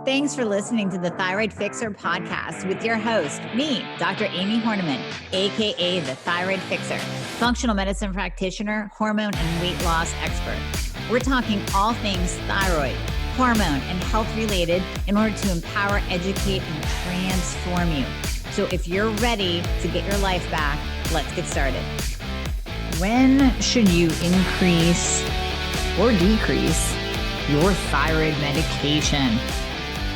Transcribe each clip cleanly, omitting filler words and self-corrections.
Thanks for listening to the Thyroid Fixer podcast with your host, me, Dr. Amy Horniman, aka the Thyroid Fixer, functional medicine practitioner, hormone and weight loss expert. We're talking all things thyroid, hormone, and health related in order to empower, educate, and transform you. So if you're ready to get your life back, let's get started. When should you increase or decrease your thyroid medication?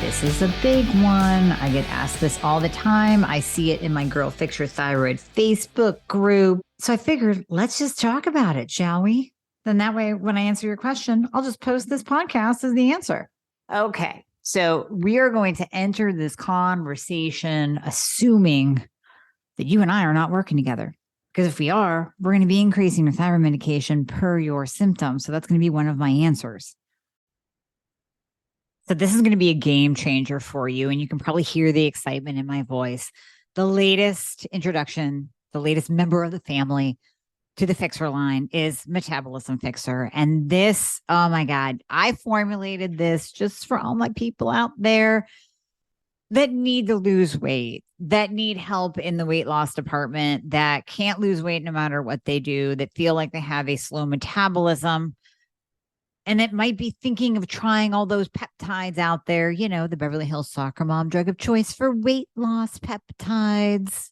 This is a big one. I get asked this all the time. I see it in my Girl Fix Your Thyroid Facebook group. So I figured, let's just talk about it, shall we? Then that way, when I answer your question, I'll just post this podcast as the answer. Okay. So we are going to enter this conversation assuming that you and I are not working together. Because if we are, we're going to be increasing your thyroid medication per your symptoms. So that's going to be one of my answers. So this is going to be a game changer for you. And you can probably hear the excitement in my voice. The latest introduction, the latest member of the family to the Fixer line is Metabolism Fixer. And this, oh my God, I formulated this just for all my people out there that need to lose weight, that need help in the weight loss department, that can't lose weight no matter what they do, that feel like they have a slow metabolism. And it might be thinking of trying all those peptides out there, you know, the Beverly Hills soccer mom drug of choice for weight loss peptides.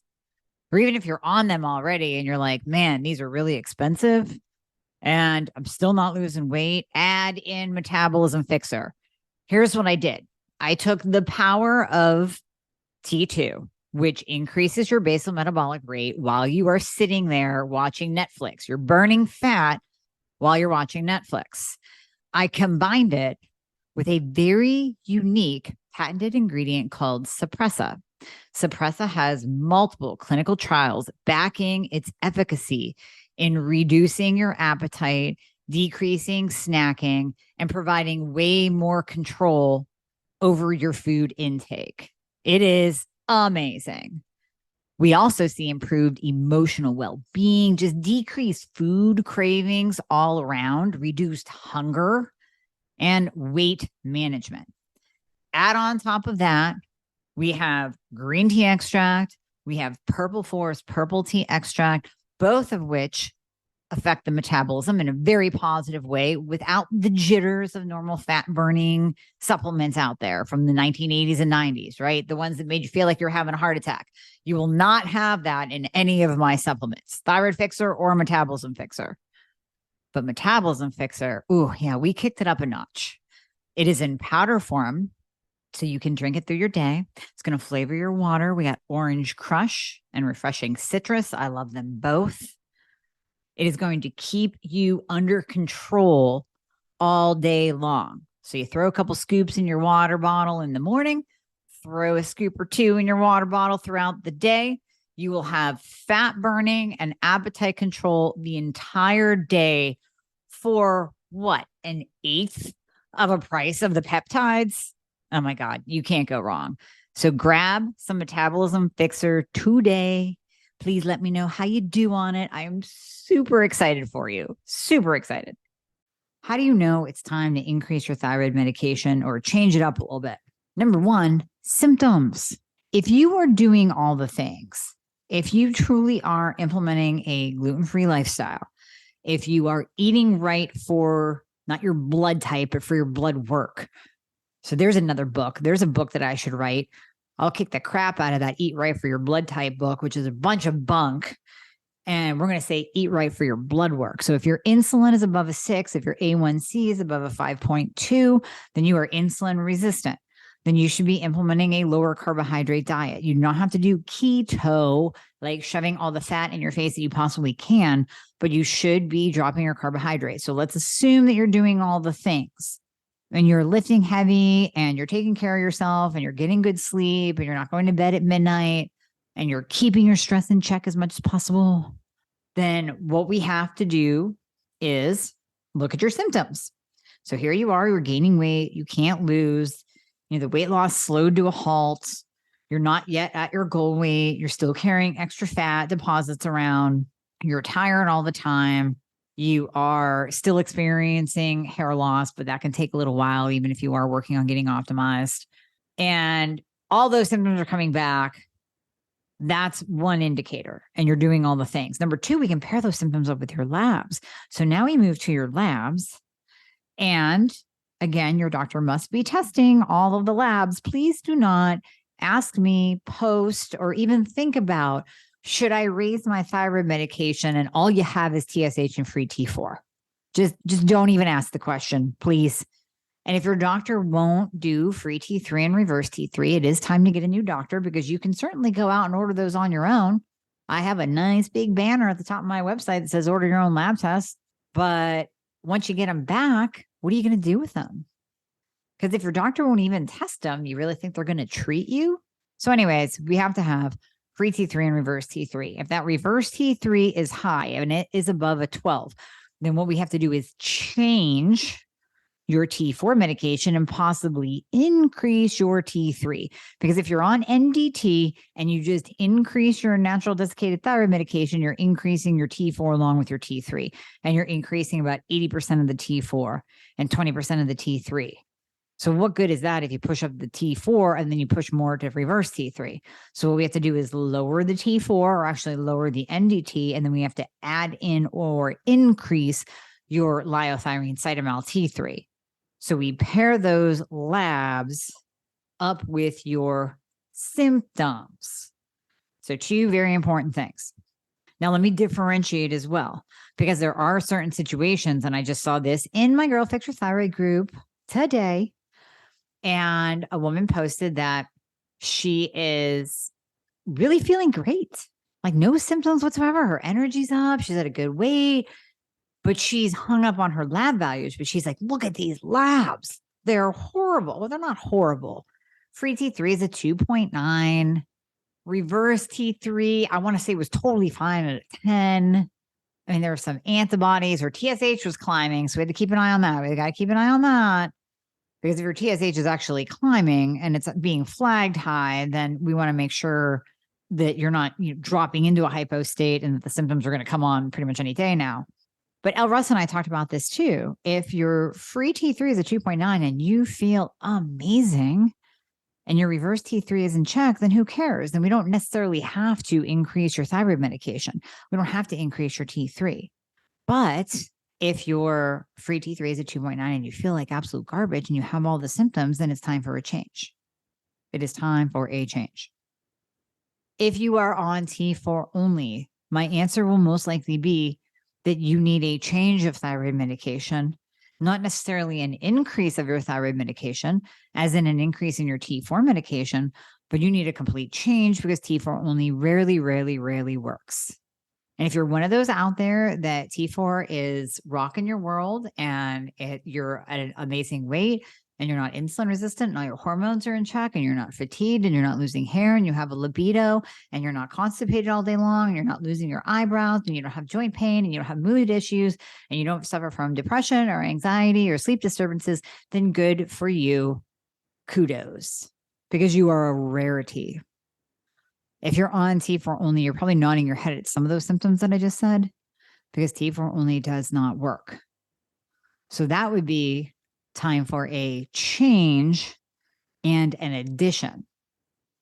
Or even if you're on them already and you're like, man, these are really expensive and I'm still not losing weight, add in Metabolism Fixer. Here's what I did. I took the power of T2, which increases your basal metabolic rate while you are sitting there watching Netflix. You're burning fat while you're watching Netflix. I combined it with a very unique patented ingredient called Suppressa. Suppressa has multiple clinical trials backing its efficacy in reducing your appetite, decreasing snacking, and providing way more control over your food intake. It is amazing. We also see improved emotional well-being, just decreased food cravings all around, reduced hunger, and weight management. Add on top of that, we have green tea extract, we have purple forest purple tea extract, both of which affect the metabolism in a very positive way without the jitters of normal fat burning supplements out there from the 1980s and 90s, right? The ones that made you feel like you're having a heart attack. You will not have that in any of my supplements, Thyroid Fixer or Metabolism Fixer. But Metabolism Fixer, ooh, yeah, we kicked it up a notch. It is in powder form, so you can drink it through your day. It's going to flavor your water. We got orange crush and refreshing citrus. I love them both. It is going to keep you under control all day long. So you throw a couple scoops in your water bottle in the morning, throw a scoop or two in your water bottle throughout the day. You will have fat burning and appetite control the entire day for what? An eighth of a price of the peptides? Oh my God, you can't go wrong. So grab some Metabolism Fixer today. Please let me know how you do on it. I am super excited for you. Super excited. How do you know it's time to increase your thyroid medication or change it up a little bit? Number one, symptoms. If you are doing all the things, if you truly are implementing a gluten-free lifestyle, if you are eating right for not your blood type, but for your blood work. So there's another book. There's a book that I should write. I'll kick the crap out of that Eat Right for Your Blood Type book, which is a bunch of bunk. And we're going to say eat right for your blood work. So if your insulin is above a 6, if your A1C is above a 5.2, then you are insulin resistant. Then you should be implementing a lower carbohydrate diet. You do not have to do keto, like shoving all the fat in your face that you possibly can, but you should be dropping your carbohydrates. So let's assume that you're doing all the things. And you're lifting heavy and you're taking care of yourself and you're getting good sleep and you're not going to bed at midnight and you're keeping your stress in check as much as possible, then what we have to do is look at your symptoms. So here you are, you're gaining weight, you can't lose, the weight loss slowed to a halt. You're not yet at your goal weight. You're still carrying extra fat deposits around. You're tired all the time. You are still experiencing hair loss, but that can take a little while, even if you are working on getting optimized. and all those symptoms are coming back, that's one indicator, and you're doing all the things. Number two, we can pair those symptoms up with your labs. So now we move to your labs, and again, your doctor must be testing all of the labs. Please do not ask me, post, or even think about, should I raise my thyroid medication and all you have is TSH and free T4? Just don't even ask the question, please. And if your doctor won't do free T3 and reverse T3, it is time to get a new doctor, because you can certainly go out and order those on your own. I have a nice big banner at the top of my website that says order your own lab tests. But once you get them back, what are you going to do with them? Because if your doctor won't even test them, you really think they're going to treat you? So anyways, we have to have free T3 and reverse T3. If that reverse T3 is high and it is above a 12, then what we have to do is change your T4 medication and possibly increase your T3. Because if you're on NDT and you just increase your natural desiccated thyroid medication, you're increasing your T4 along with your T3, and you're increasing about 80% of the T4 and 20% of the T3. So what good is that if you push up the T4 and then you push more to reverse T3? So what we have to do is lower the T4, or actually lower the NDT, and then we have to add in or increase your liothyronine cytomel T3. So we pair those labs up with your symptoms. So two very important things. Now, let me differentiate as well, because there are certain situations, and I just saw this in my Girl Fix Your Thyroid group today, and a woman posted that she is really feeling great, like no symptoms whatsoever. Her energy's up. She's at a good weight. But she's hung up on her lab values. But she's like, look at these labs. They're horrible. Well, they're not horrible. Free T3 is a 2.9. Reverse T3, I want to say was totally fine at a 10. I mean, there were some antibodies. Her TSH was climbing. So we had to keep an eye on that. We got to keep an eye on that. Because if your TSH is actually climbing and it's being flagged high, then we want to make sure that you're not dropping into a hypo state and that the symptoms are going to come on pretty much any day now. But El Russ and I talked about this too. If your free T3 is a 2.9 and you feel amazing and your reverse T3 is in check, then who cares? Then we don't necessarily have to increase your thyroid medication. We don't have to increase your T3. But if your free T3 is a 2.9 and you feel like absolute garbage and you have all the symptoms, then it's time for a change. It is time for a change. If you are on T4 only, my answer will most likely be that you need a change of thyroid medication, not necessarily an increase of your thyroid medication, as in an increase in your T4 medication, but you need a complete change, because T4 only rarely works. And if you're one of those out there that T4 is rocking your world and you're at an amazing weight and you're not insulin resistant and all your hormones are in check and you're not fatigued and you're not losing hair and you have a libido and you're not constipated all day long and you're not losing your eyebrows and you don't have joint pain and you don't have mood issues and you don't suffer from depression or anxiety or sleep disturbances, then good for you. Kudos, because you are a rarity. If you're on T4 only, you're probably nodding your head at some of those symptoms that I just said, because T4 only does not work. So that would be time for a change and an addition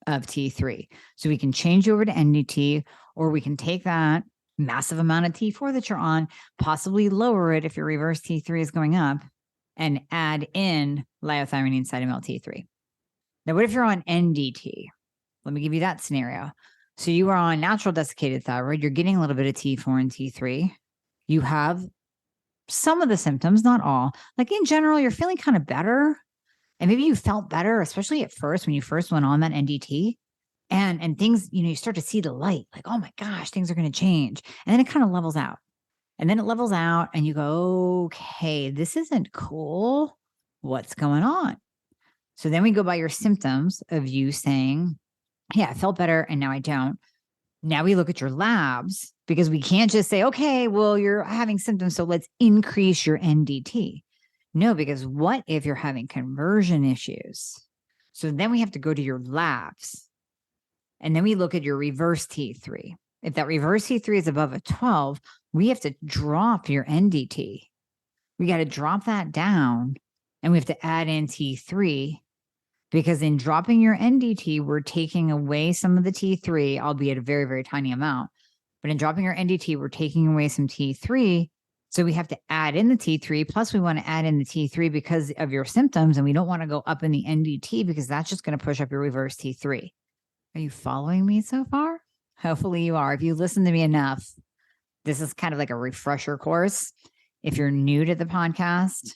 of T3. So we can change over to NDT, or we can take that massive amount of T4 that you're on, possibly lower it if your reverse T3 is going up, and add in liothyronine cytomel T3. Now, what if you're on NDT? Let me give you that scenario. So you are on natural desiccated thyroid. You're getting a little bit of T4 and T3. You have some of the symptoms, not all. Like in general, you're feeling kind of better. And maybe you felt better, especially at first when you first went on that NDT. And things, you start to see the light. Like, oh my gosh, things are going to change. And then it kind of levels out. And then it levels out and you go, okay, this isn't cool. What's going on? So then we go by your symptoms of you saying, yeah, I felt better and now I don't. Now we look at your labs, because we can't just say, okay, well, you're having symptoms, so let's increase your NDT. No, because what if you're having conversion issues? So then we have to go to your labs. And then we look at your reverse T3. If that reverse T3 is above a 12, we have to drop your NDT. We got to drop that down, and we have to add in T3 Because in dropping your NDT, we're taking away some of the T3, albeit a very, very tiny amount. But in dropping your NDT, we're taking away some T3. So we have to add in the T3. Plus, we want to add in the T3 because of your symptoms. And we don't want to go up in the NDT because that's just going to push up your reverse T3. Are you following me so far? Hopefully you are. If you listen to me enough, this is kind of like a refresher course. If you're new to the podcast,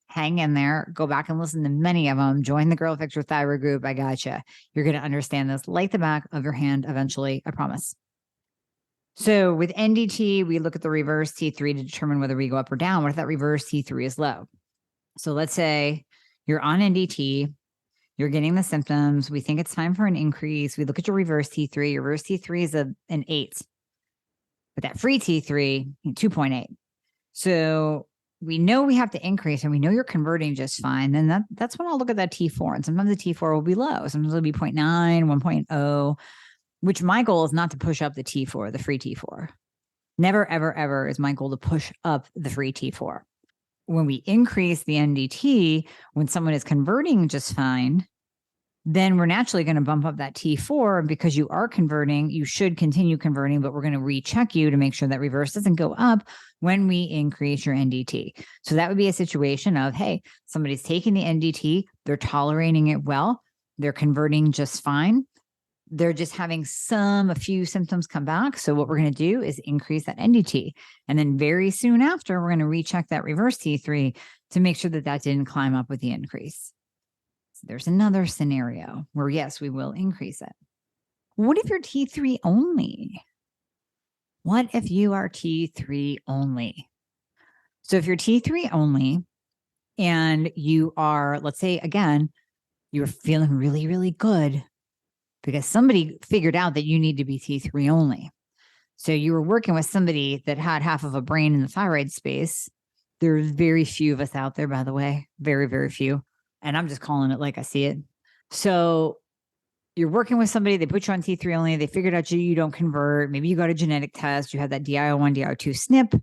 hang in there, go back and listen to many of them. Join the Girl Fix Your Thyroid group. I gotcha. You're going to understand this like the back of your hand eventually. I promise. So with NDT, we look at the reverse T3 to determine whether we go up or down. What if that reverse T3 is low? So let's say you're on NDT, you're getting the symptoms. We think it's time for an increase. We look at your reverse T3. Your reverse T3 is an 8, but that free T3, 2.8. So we know we have to increase and we know you're converting just fine. Then that's when I'll look at that T4. And sometimes the T4 will be low. Sometimes it'll be 0.9, 1.0, which my goal is not to push up the T4, the free T4. Never, ever, ever is my goal to push up the free T4. When we increase the NDT, when someone is converting just fine, then we're naturally going to bump up that T4 because you are converting. You should continue converting, but we're going to recheck you to make sure that reverse doesn't go up when we increase your NDT. So that would be a situation of, hey, somebody's taking the NDT, they're tolerating it well, they're converting just fine. They're just having a few symptoms come back. So what we're going to do is increase that NDT. And then very soon after, we're going to recheck that reverse T3 to make sure that didn't climb up with the increase. So there's another scenario where, yes, we will increase it. What if you're T3 only? What if you are T3 only? So if you're T3 only and you are, let's say, again, you're feeling really, really good because somebody figured out that you need to be T3 only. So you were working with somebody that had half of a brain in the thyroid space. There's very few of us out there, by the way, very, very few. And I'm just calling it like I see it. So you're working with somebody, they put you on T3 only, they figured out you don't convert. Maybe you got a genetic test, you had that DIO1, DIO2 SNP,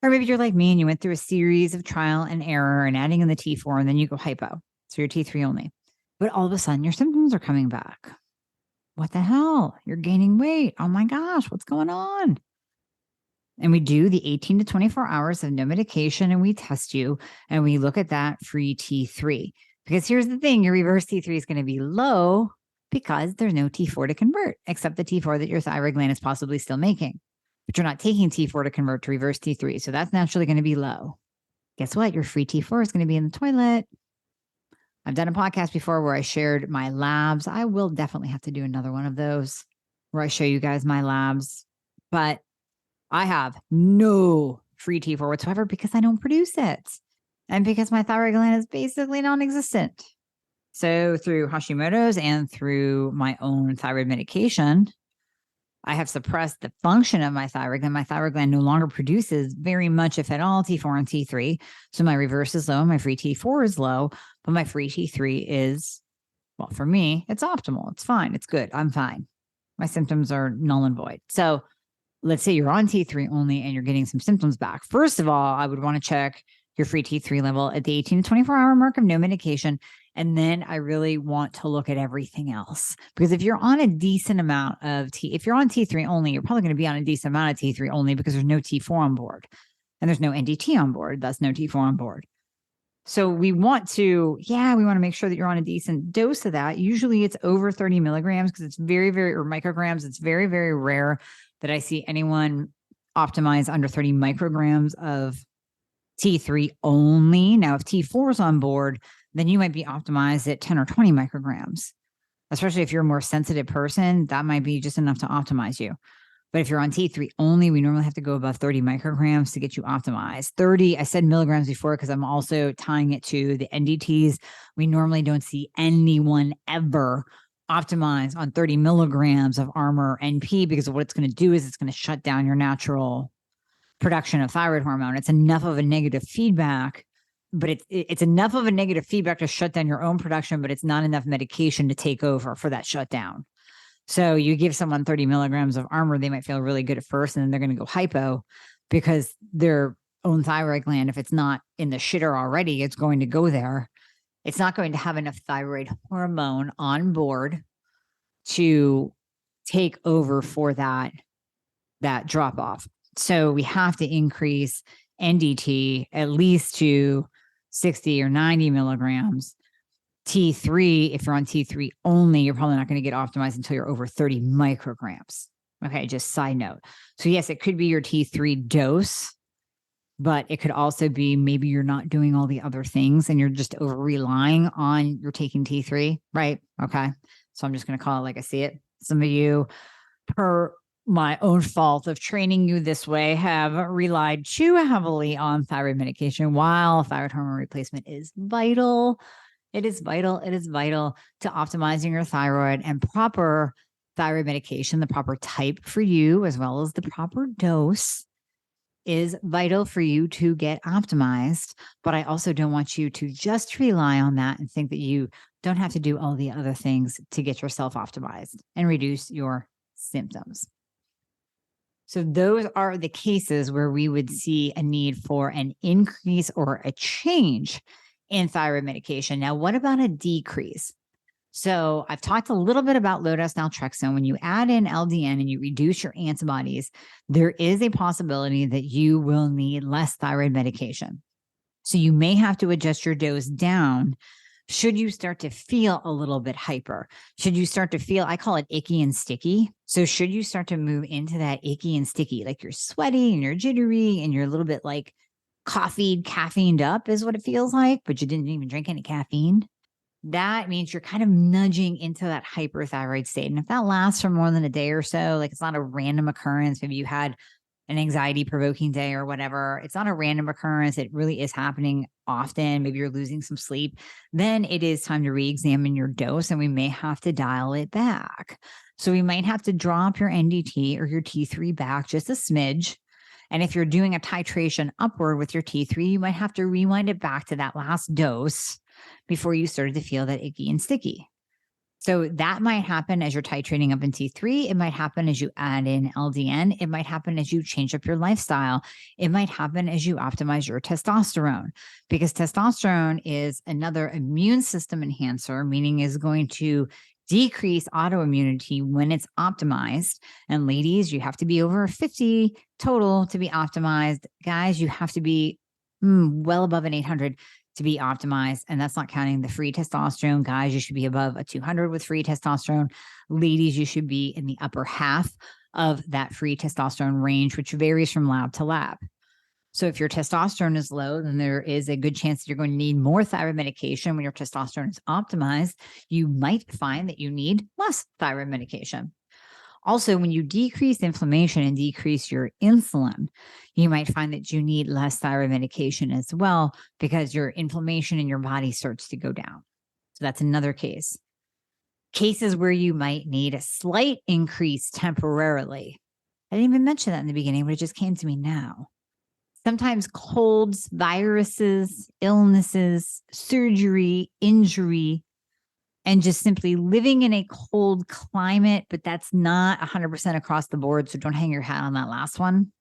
or maybe you're like me and you went through a series of trial and error and adding in the T4 and then you go hypo. So you're T3 only. But all of a sudden your symptoms are coming back. What the hell? You're gaining weight. Oh my gosh, what's going on? And we do the 18 to 24 hours of no medication and we test you and we look at that free T3. Because here's the thing, your reverse T3 is going to be low because there's no T4 to convert, except the T4 that your thyroid gland is possibly still making. But you're not taking T4 to convert to reverse T3. So that's naturally going to be low. Guess what? Your free T4 is going to be in the toilet. I've done a podcast before where I shared my labs. I will definitely have to do another one of those where I show you guys my labs. But I have no free T4 whatsoever because I don't produce it. And because my thyroid gland is basically non-existent. So through Hashimoto's and through my own thyroid medication, I have suppressed the function of my thyroid gland. My thyroid gland no longer produces very much, if at all, T4 and T3. So my reverse is low, my free T4 is low, but my free T3 is, well, for me, it's optimal. It's fine. It's good. I'm fine. My symptoms are null and void. So let's say you're on T3 only and you're getting some symptoms back. First of all, I would want to check your free T3 level at the 18 to 24 hour mark of no medication. And then I really want to look at everything else. Because if you're on a decent amount of if you're on T3 only, you're probably going to be on a decent amount of T3 only because there's no T4 on board. And there's no NDT on board. That's no T4 on board. So we want to make sure that you're on a decent dose of that. Usually it's over 30 milligrams because it's very, very, or micrograms. It's very, very rare that I see anyone optimize under 30 micrograms of T3 only. Now, if T4 is on board, then you might be optimized at 10 or 20 micrograms, especially if you're a more sensitive person, that might be just enough to optimize you. But if you're on T3 only, we normally have to go above 30 micrograms to get you optimized. 30, I said milligrams before because I'm also tying it to the NDTs. We normally don't see anyone ever optimize on 30 milligrams of Armour NP because of what it's going to do is it's going to shut down your natural production of thyroid hormone. It's enough of a negative feedback, but it's enough of a negative feedback to shut down your own production, but it's not enough medication to take over for that shutdown. So you give someone 30 milligrams of Armour, they might feel really good at first, and then they're going to go hypo because their own thyroid gland, if it's not in the shitter already, it's going to go there. It's not going to have enough thyroid hormone on board to take over for that drop off. So we have to increase NDT at least to 60 or 90 milligrams. T3, if you're on T3 only, you're probably not going to get optimized until you're over 30 micrograms. Okay, just side note. So yes, it could be your T3 dose, but it could also be maybe you're not doing all the other things and you're just over relying on you're taking T3, right? Okay. So I'm just going to call it like I see it. Some of you, per my own fault of training you this way, have relied too heavily on thyroid medication, while thyroid hormone replacement is vital. It is vital. It is vital to optimizing your thyroid, and proper thyroid medication, the proper type for you, as well as the proper dose, is vital for you to get optimized. But I also don't want you to just rely on that and think that you don't have to do all the other things to get yourself optimized and reduce your symptoms. So those are the cases where we would see a need for an increase or a change in thyroid medication. Now, what about a decrease? So I've talked a little bit about low-dose naltrexone. When you add in LDN and you reduce your antibodies, there is a possibility that you will need less thyroid medication. So you may have to adjust your dose down should you start to feel a little bit hyper. Should you start to feel, I call it icky and sticky. So should you start to move into that icky and sticky, like you're sweaty and you're jittery and you're a little bit like caffeined up is what it feels like, but you didn't even drink any caffeine, that means you're kind of nudging into that hyperthyroid state. And if that lasts for more than a day or so, like it's not a random occurrence, maybe you had an anxiety provoking day or whatever, it's not a random occurrence, it really is happening often, maybe you're losing some sleep, then it is time to re-examine your dose and we may have to dial it back. So we might have to drop your NDT or your T3 back just a smidge. And if you're doing a titration upward with your T3, you might have to rewind it back to that last dose before you started to feel that icky and sticky. So that might happen as you're titrating up in T3. It might happen as you add in LDN. It might happen as you change up your lifestyle. It might happen as you optimize your testosterone, because testosterone is another immune system enhancer, meaning is going to decrease autoimmunity when it's optimized. And ladies, you have to be over 50 total to be optimized. Guys, you have to be well above an 800 to be optimized. And that's not counting the free testosterone. Guys, you should be above a 200 with free testosterone. Ladies, you should be in the upper half of that free testosterone range, which varies from lab to lab. So if your testosterone is low, then there is a good chance that you're going to need more thyroid medication. When your testosterone is optimized, you might find that you need less thyroid medication. Also, when you decrease inflammation and decrease your insulin, you might find that you need less thyroid medication as well, because your inflammation in your body starts to go down. So that's another case. Cases where you might need a slight increase temporarily. I didn't even mention that in the beginning, but it just came to me now. Sometimes colds, viruses, illnesses, surgery, injury, and just simply living in a cold climate, but that's not 100% across the board. So don't hang your hat on that last one.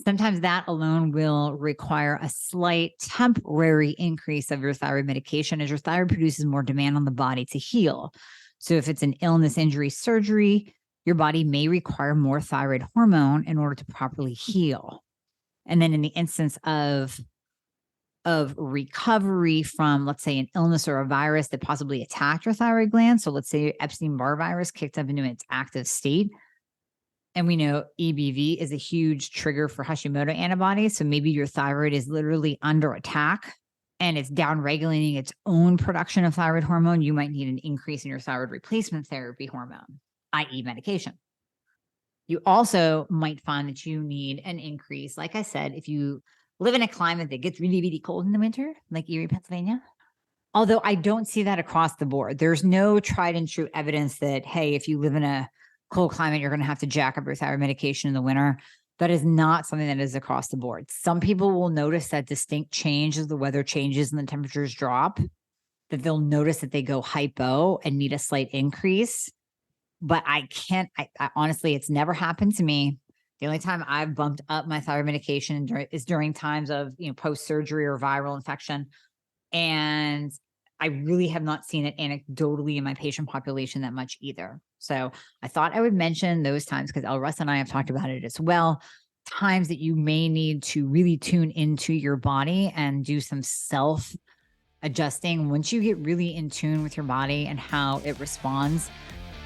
Sometimes that alone will require a slight temporary increase of your thyroid medication as your thyroid produces more demand on the body to heal. So if it's an illness, injury, surgery, your body may require more thyroid hormone in order to properly heal. And then in the instance of recovery from, let's say, an illness or a virus that possibly attacked your thyroid gland. So let's say Epstein-Barr virus kicked up into its active state. And we know EBV is a huge trigger for Hashimoto antibodies. So maybe your thyroid is literally under attack and it's downregulating its own production of thyroid hormone. You might need an increase in your thyroid replacement therapy hormone, i.e. medication. You also might find that you need an increase. Like I said, if you live in a climate that gets really, really cold in the winter, like Erie, Pennsylvania. Although I don't see that across the board. There's no tried and true evidence that, hey, if you live in a cold climate, you're going to have to jack up your thyroid medication in the winter. That is not something that is across the board. Some people will notice that distinct change as the weather changes and the temperatures drop, that they'll notice that they go hypo and need a slight increase. But I honestly, it's never happened to me. The only time I've bumped up my thyroid medication is during times of, post-surgery or viral infection. And I really have not seen it anecdotally in my patient population that much either. So I thought I would mention those times because Russ and I have talked about it as well. Times that you may need to really tune into your body and do some self adjusting. Once you get really in tune with your body and how it responds,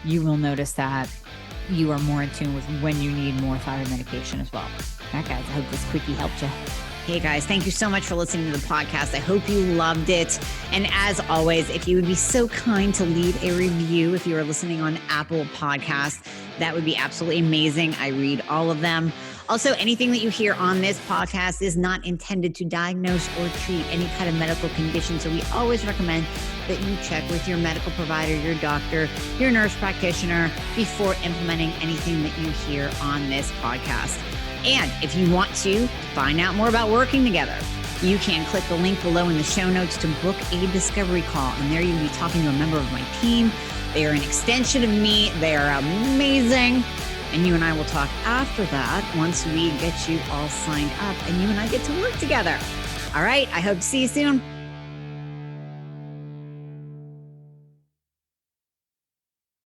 you will notice that you are more in tune with when you need more thyroid medication as well. All right, guys, I hope this quickie helped you. Hey guys, thank you so much for listening to the podcast. I hope you loved it. And as always, if you would be so kind to leave a review, if you are listening on Apple Podcasts, that would be absolutely amazing. I read all of them. Also, anything that you hear on this podcast is not intended to diagnose or treat any kind of medical condition. So we always recommend that you check with your medical provider, your doctor, your nurse practitioner before implementing anything that you hear on this podcast. And if you want to find out more about working together, you can click the link below in the show notes to book a discovery call. And there you'll be talking to a member of my team. They are an extension of me. They are amazing. And you and I will talk after that once we get you all signed up and you and I get to work together. All right. I hope to see you soon.